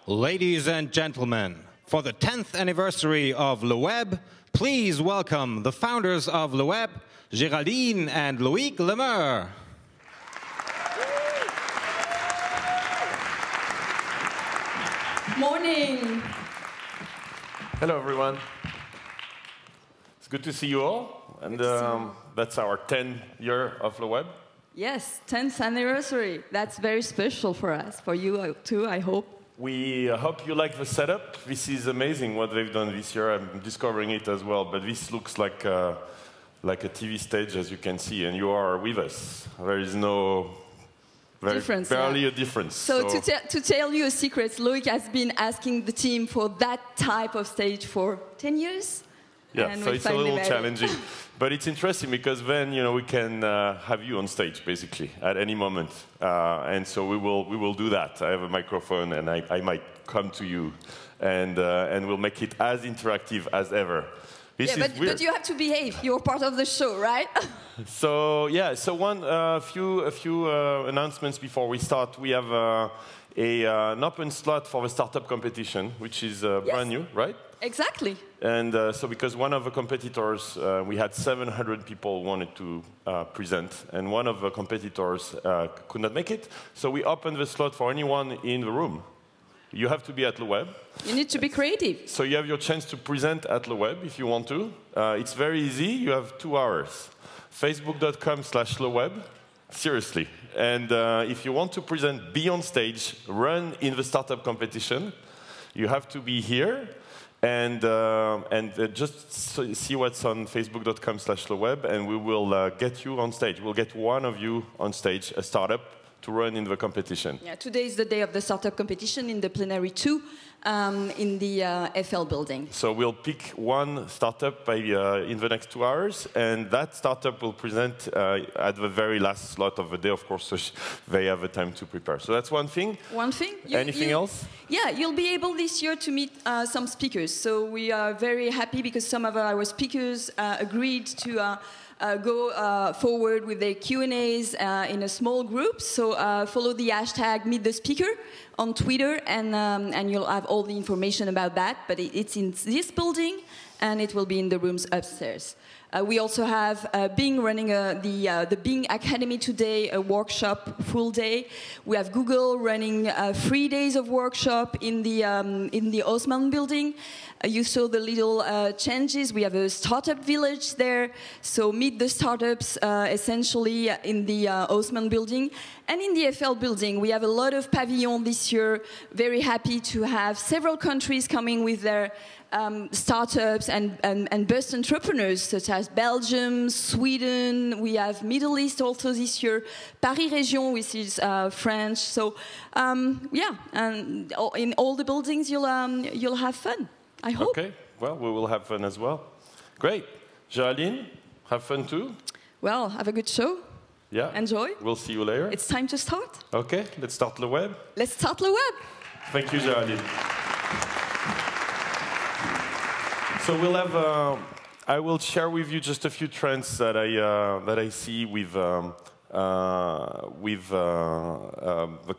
Ladies and gentlemen, for the 10th anniversary of LeWeb, please welcome the founders of LeWeb, Geraldine and Loic Meur. Morning. Hello, everyone. It's good to see you all. And that's our 10th year of LeWeb. Yes, 10th anniversary. That's very special for us, for you too, I hope. We hope you like the setup. This is amazing what they've done this year. I'm discovering it as well, but this looks like a TV stage, as you can see, and you are with us. There is no difference, barely a difference. So to tell you a secret, Loic has been asking the team for that type of stage for 10 years. Yeah, so it's a little challenging. But it's interesting because then, we can have you on stage, basically, at any moment. And so we will do that. I have a microphone, and I might come to you, and we'll make it as interactive as ever. But you have to behave. You're part of the show, right? So a few announcements before we start. We have an open slot for the startup competition, which is brand new, right? Exactly. And so because one of the competitors, we had 700 people wanted to present, and one of the competitors could not make it, so we opened the slot for anyone in the room. You have to be at LeWeb. You need to be creative. So you have your chance to present at LeWeb if you want to. It's very easy. You have 2 hours. Facebook.com/LeWeb. Seriously. And if you want to present, be on stage, run in the startup competition, you have to be here. And just see what's on Facebook.com/LeWeb, and we will get you on stage. We'll get one of you on stage, a startup, to run in the competition. Yeah, today is the day of the startup competition in the plenary 2 in the FL building. So we'll pick one startup in the next 2 hours, and that startup will present at the very last slot of the day, of course, so they have the time to prepare. So that's one thing. One thing. Anything else? Yeah, you'll be able this year to meet some speakers. So we are very happy because some of our speakers agreed to go forward with their Q&As in a small group. So follow the hashtag #MeetTheSpeaker on Twitter, and you'll have all the information about that. But it's in this building, and it will be in the rooms upstairs. We also have Bing running the Bing Academy today, a workshop full day. We have Google running 3 days of workshop in the Haussmann building. You saw the little changes. We have a startup village there. So meet the startups essentially in the Haussmann building. And in the FL building, we have a lot of pavilions this year. Very happy to have several countries coming with their startups and burst entrepreneurs, such as Belgium, Sweden. We have Middle East also this year. Paris Region, which is French. So yeah, and in all the buildings, you'll have fun. I hope. Okay, well, we will have fun as well. Great. Geraldine, have fun too? Well, have a good show. Yeah. Enjoy. We'll see you later. It's time to start. Okay, let's start LeWeb. Let's start LeWeb. Thank you, Geraldine. So we'll have, I will share with you just a few trends that I see with the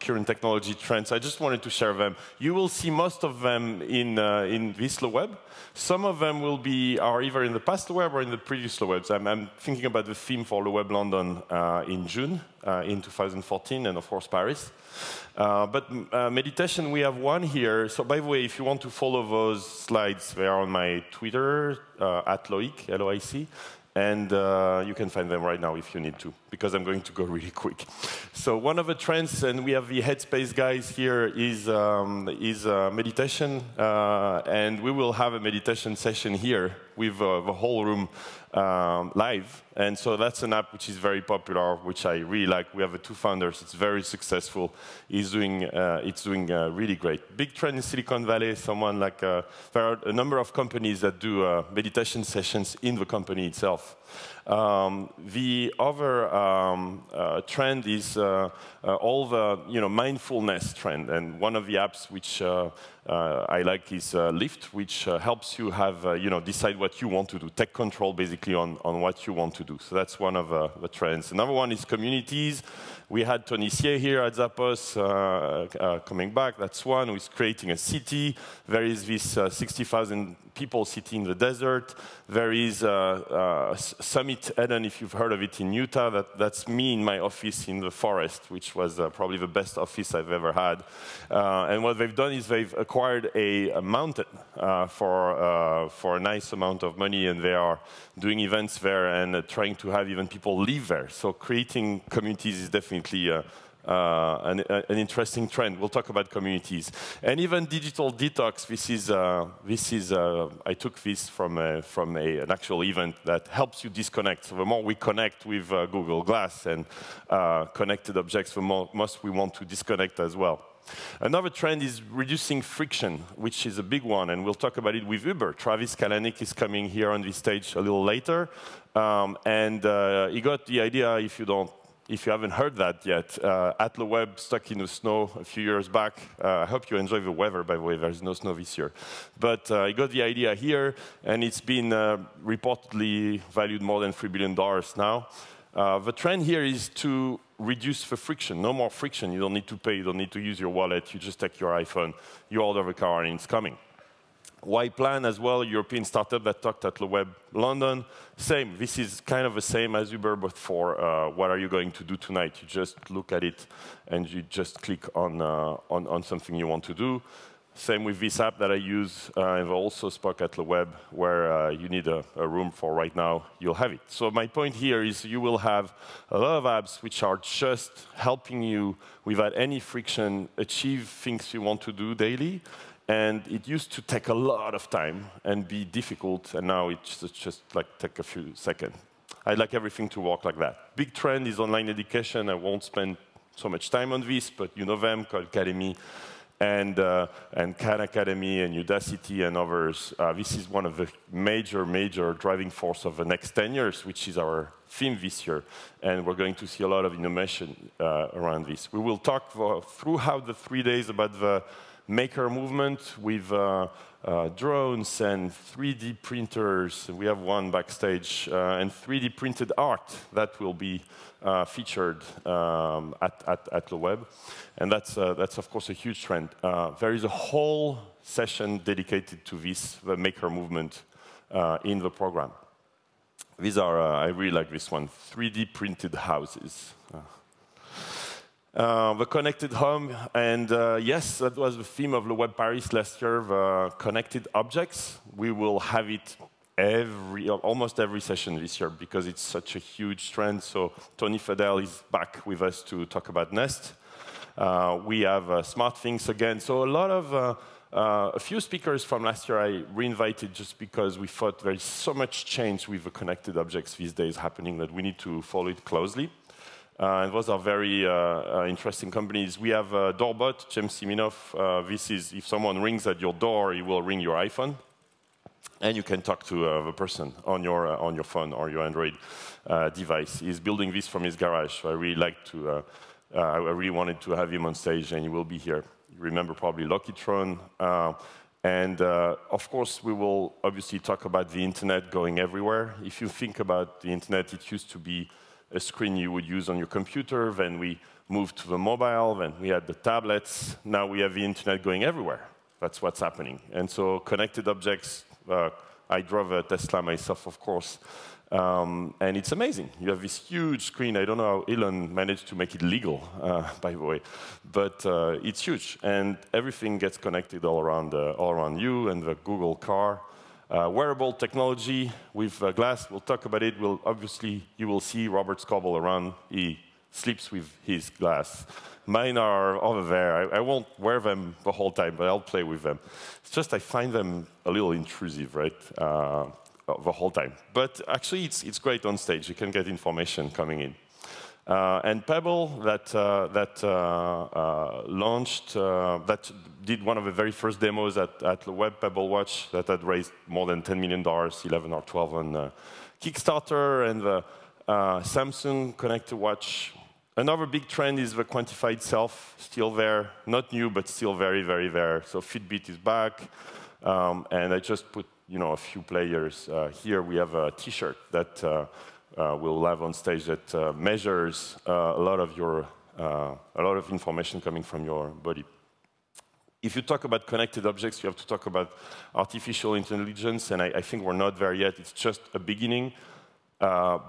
current technology trends. I just wanted to share them. You will see most of them in this LeWeb. Some of them are either in the past LeWeb or in the previous LeWebs. I'm thinking about the theme for LeWeb London in June, in 2014, and of course Paris. But meditation, we have one here. So by the way, if you want to follow those slides, they are on my Twitter, at Loic, L-O-I-C. And you can find them right now if you need to, because I'm going to go really quick. So one of the trends, and we have the Headspace guys here, is meditation. And we will have a meditation session here with the whole room live. And so that's an app which is very popular, which I really like. We have the 2 founders. It's very successful. It's doing really great. Big trend in Silicon Valley. There are a number of companies that do meditation sessions in the company itself. The other trend is all the mindfulness trend, and one of the apps which I like is Lift, which helps you have, decide what you want to do, take control basically on what you want to do. So that's one of the trends. Another one is communities. We had Tony Sier here at Zappos coming back. That's one who is creating a city. There is this 60,000 people sitting in the desert. There is Summit Eden, if you've heard of it, in Utah. That's me in my office in the forest, which was probably the best office I've ever had. And what they've done is they've acquired a mountain for a nice amount of money, and they are doing events there and trying to have even people live there. So creating communities is definitely an interesting trend. We'll talk about communities. And even digital detox, I took this from an actual event that helps you disconnect. So the more we connect with Google Glass and connected objects, the more we want to disconnect as well. Another trend is reducing friction, which is a big one, and we'll talk about it with Uber. Travis Kalanick is coming here on this stage a little later, and he got the idea, if you haven't heard that yet, at LeWeb, stuck in the snow a few years back. I hope you enjoy the weather, by the way. There's no snow this year. But he got the idea here, and it's been reportedly valued more than $3 billion now. The trend here is to reduce the friction. No more friction. You don't need to pay. You don't need to use your wallet. You just take your iPhone. You order the car, and it's coming. Y-Plan as well, a European startup that talked at LeWeb London. Same. This is kind of the same as Uber, but for what are you going to do tonight? You just look at it, and you just click on something you want to do. Same with this app that I use, and also spoke at LeWeb, where you need a room for right now, you'll have it. So my point here is you will have a lot of apps which are just helping you, without any friction, achieve things you want to do daily. And it used to take a lot of time and be difficult, and now it's just like take a few seconds. I'd like everything to work like that. Big trend is online education. I won't spend so much time on this, but you know them, Code Academy, and Khan Academy, and Udacity, and others. This is one of the major driving force of the next 10 years, which is our theme this year. And we're going to see a lot of innovation around this. We will talk throughout the 3 days about the maker movement with drones and 3D printers. We have one backstage, and 3D printed art that will be featured at LeWeb. And that's of course a huge trend. There is a whole session dedicated to this, the maker movement, in the program. These are, I really like this one, 3D printed houses. The connected home, and yes, that was the theme of LeWeb Paris last year, the connected objects. We will have it almost every session this year because it's such a huge trend. So Tony Fadell is back with us to talk about Nest. We have smart things again. So a lot of a few speakers from last year I reinvited just because we thought there is so much change with the connected objects these days happening that we need to follow it closely. And those are very interesting companies. We have Doorbot, James Siminoff. This is if someone rings at your door, he will ring your iPhone, and you can talk to the person on your phone or your Android device. He's building this from his garage. So I really wanted to have him on stage, and he will be here. You remember probably Lokitron. And of course, we will obviously talk about the internet going everywhere. If you think about the internet, it used to be a screen you would use on your computer, then we moved to the mobile, then we had the tablets, now we have the internet going everywhere. That's what's happening. And so connected objects, I drove a Tesla myself, of course, and it's amazing. You have this huge screen. I don't know how Elon managed to make it legal, by the way, but it's huge, and everything gets connected all around you and the Google car. Wearable technology with glass, we'll talk about it. Obviously, you will see Robert Scoble around. He sleeps with his glass. Mine are over there. I won't wear them the whole time, but I'll play with them. It's just I find them a little intrusive, right, the whole time. But actually, it's great on stage. You can get information coming in. And Pebble that launched, that did one of the very first demos at LeWeb, Pebble Watch, that had raised more than $10 million, 11 or 12 on Kickstarter, and the Samsung connected watch. Another big trend is the quantified self, still there, not new, but still very, very there. So Fitbit is back, and I just put a few players. Here we have a T-shirt that we'll have on stage that measures a lot of information coming from your body. If you talk about connected objects, you have to talk about artificial intelligence, and I think we're not there yet. It's just a beginning,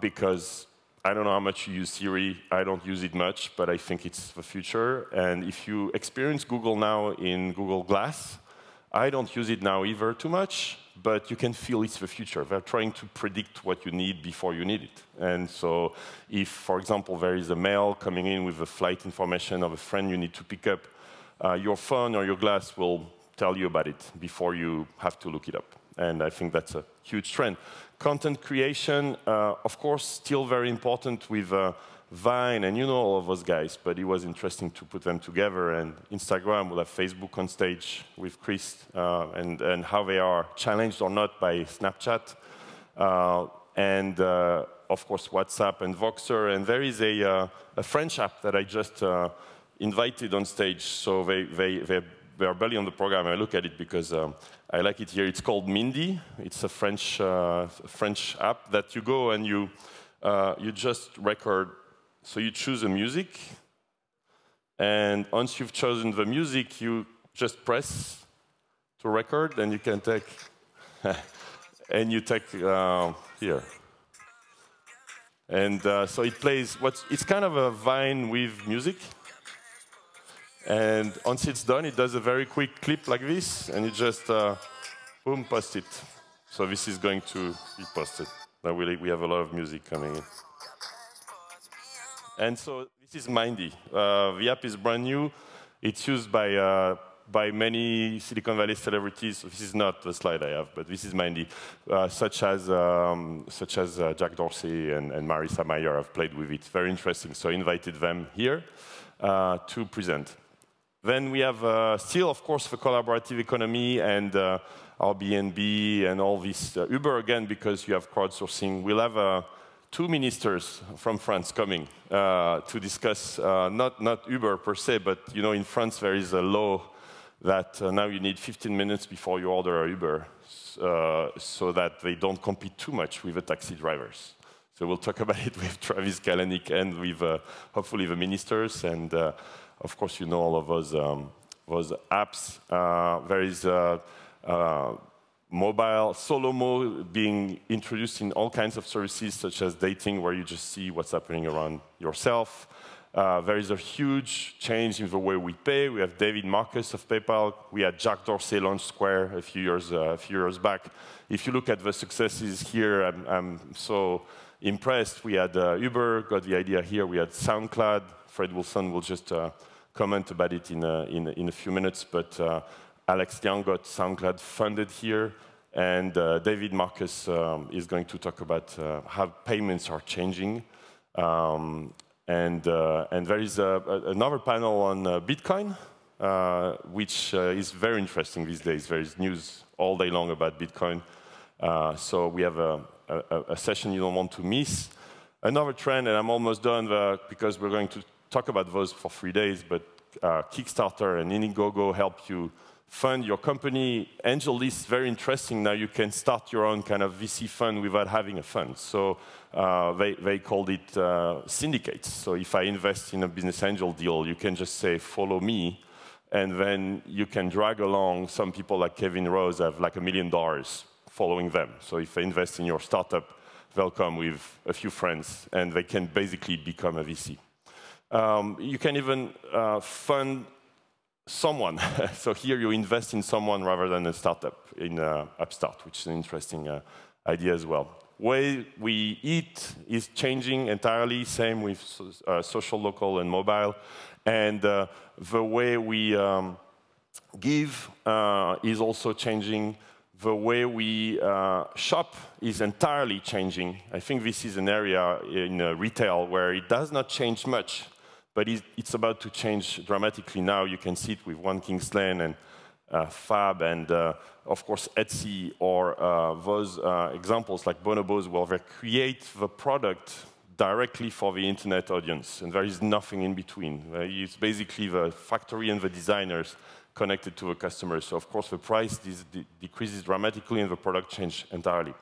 because I don't know how much you use Siri. I don't use it much, but I think it's the future. And if you experience Google now in Google Glass, I don't use it now either too much, but you can feel it's the future. They're trying to predict what you need before you need it. And so if, for example, there is a mail coming in with the flight information of a friend you need to pick up, your phone or your glass will tell you about it before you have to look it up. And I think that's a huge trend. Content creation, of course, still very important with Vine, and you know all of those guys, but it was interesting to put them together. And Instagram will have Facebook on stage with Chris, and how they are challenged or not by Snapchat. And of course, WhatsApp and Voxer. And there is a French app that I just invited on stage. So they are barely on the program. I look at it because I like it here. It's called Mindy. It's a French app that you go and you just record. So you choose a music, and once you've chosen the music, you just press to record, and you can take, and you take here. And so it plays, it's kind of a Vine with music. And once it's done, it does a very quick clip like this, and you just, boom, post it. So this is going to be posted. Now we have a lot of music coming in. And so this is Mindy. The app is brand new. It's used by many Silicon Valley celebrities. So this is not the slide I have, but this is Mindy, such as Jack Dorsey and Marissa Mayer have played with it. Very interesting. So I invited them here to present. Then we have still, of course, the collaborative economy and Airbnb and all this. Uber, again, because you have crowdsourcing. We'll have 2 ministers from France coming to discuss, not Uber per se, but in France there is a law that now you need 15 minutes before you order a Uber, so that they don't compete too much with the taxi drivers. So we'll talk about it with Travis Kalanick and with hopefully the ministers. And of course, all of those apps. There is mobile, Solomo being introduced in all kinds of services, such as dating, where you just see what's happening around yourself. There is a huge change in the way we pay. We have David Marcus of PayPal. We had Jack Dorsey launch Square a few years back. If you look at the successes here, I'm so impressed. We had Uber, got the idea here. We had SoundCloud. Fred Wilson will just comment about it in a few minutes. But Alex Liang got SoundCloud funded here. And David Marcus is going to talk about how payments are changing. And there is another panel on Bitcoin, which is very interesting these days. There is news all day long about Bitcoin. So we have a session you don't want to miss. Another trend, and I'm almost done because we're going to talk about those for 3 days, but Kickstarter and Indiegogo help you fund your company. AngelList, very interesting. Now you can start your own kind of VC fund without having a fund. So they called it syndicates. So if I invest in a business angel deal, you can just say, follow me. And then you can drag along. Some people like Kevin Rose have like $1 million following them. So if they invest in your startup, they'll come with a few friends, and they can basically become a VC. You can even fund someone. So here you invest in someone rather than a startup in Upstart, which is an interesting idea as well. Way we eat is changing entirely, same with social, local, and mobile. And the way we give is also changing. The way we shop is entirely changing. I think this is an area in retail where it does not change much, but it's about to change dramatically now. You can see it with One King's Lane and Fab and, of course, Etsy, or those examples like Bonobos, where they create the product directly for the internet audience, and there is nothing in between. It's basically the factory and the designers connected to the customer. So of course the price decreases dramatically and the product changes entirely.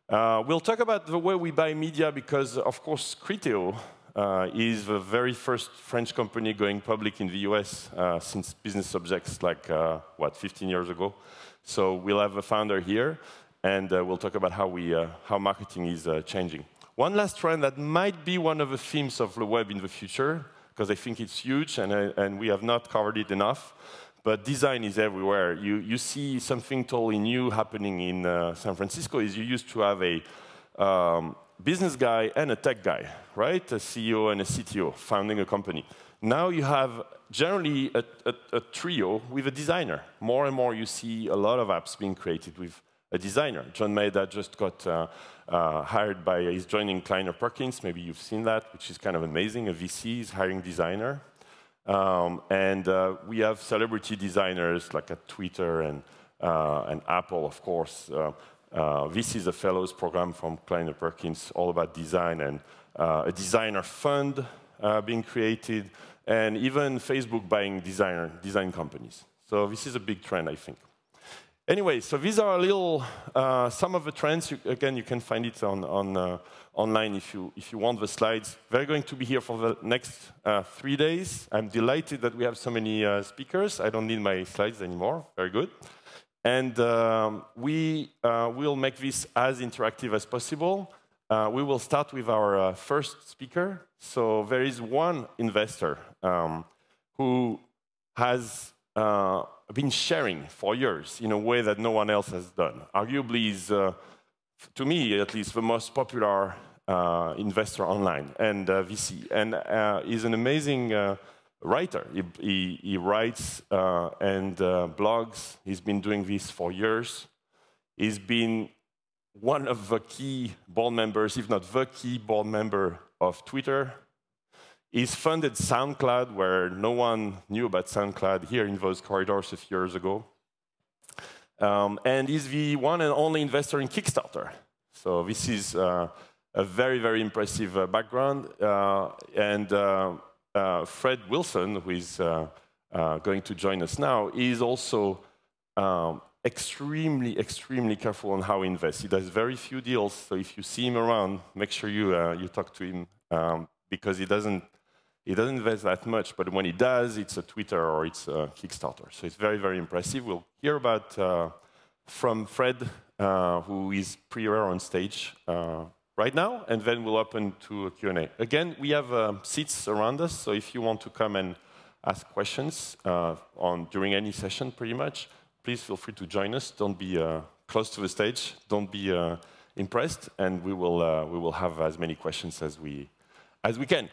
We'll talk about the way we buy media because of course Criteo is the very first French company going public in the US since business subjects like, 15 years ago. So we'll have a founder here, and we'll talk about how marketing is changing. One last trend that might be one of the themes of LeWeb in the future, because I think it's huge and we have not covered it enough, but design is everywhere. You see something totally new happening in San Francisco is you used to have a business guy and a tech guy, right? A CEO and a CTO founding a company. Now you have generally a trio with a designer. More and more you see a lot of apps being created with a designer. John Maeda just got hired by, he's joining Kleiner Perkins, maybe you've seen that, which is kind of amazing. A VC is hiring designer. We have celebrity designers like at Twitter and Apple, of course. This is a fellows program from Kleiner Perkins, all about design, and a designer fund being created, and even Facebook buying design companies. So this is a big trend, I think. Anyway, so these are a little some of the trends. Again, you can find it online if you want the slides. They're going to be here for the next 3 days. I'm delighted that we have so many speakers. I don't need my slides anymore. Very good. And we will make this as interactive as possible. We will start with our first speaker. So there is one investor who has been sharing for years in a way that no one else has done. Arguably is, to me at least, the most popular investor online and VC. And he's an amazing writer. He writes and blogs. He's been doing this for years. He's been one of the key board members, if not the key board member of Twitter. He's funded SoundCloud, where no one knew about SoundCloud here in those corridors a few years ago. And he's the one and only investor in Kickstarter. So this is a very, very impressive background. Fred Wilson, who is going to join us now, is also extremely, extremely careful on how he invests. He does very few deals, so if you see him around, make sure you talk to him, because he doesn't invest that much, but when he does, it's a Twitter or it's a Kickstarter. So it's very, very impressive. We'll hear about from Fred, who is pre-rare on stage right now, and then we'll open to a Q&A. Again, we have seats around us, so if you want to come and ask questions during any session, pretty much, please feel free to join us. Don't be close to the stage. Don't be impressed, and we will have as many questions as we can.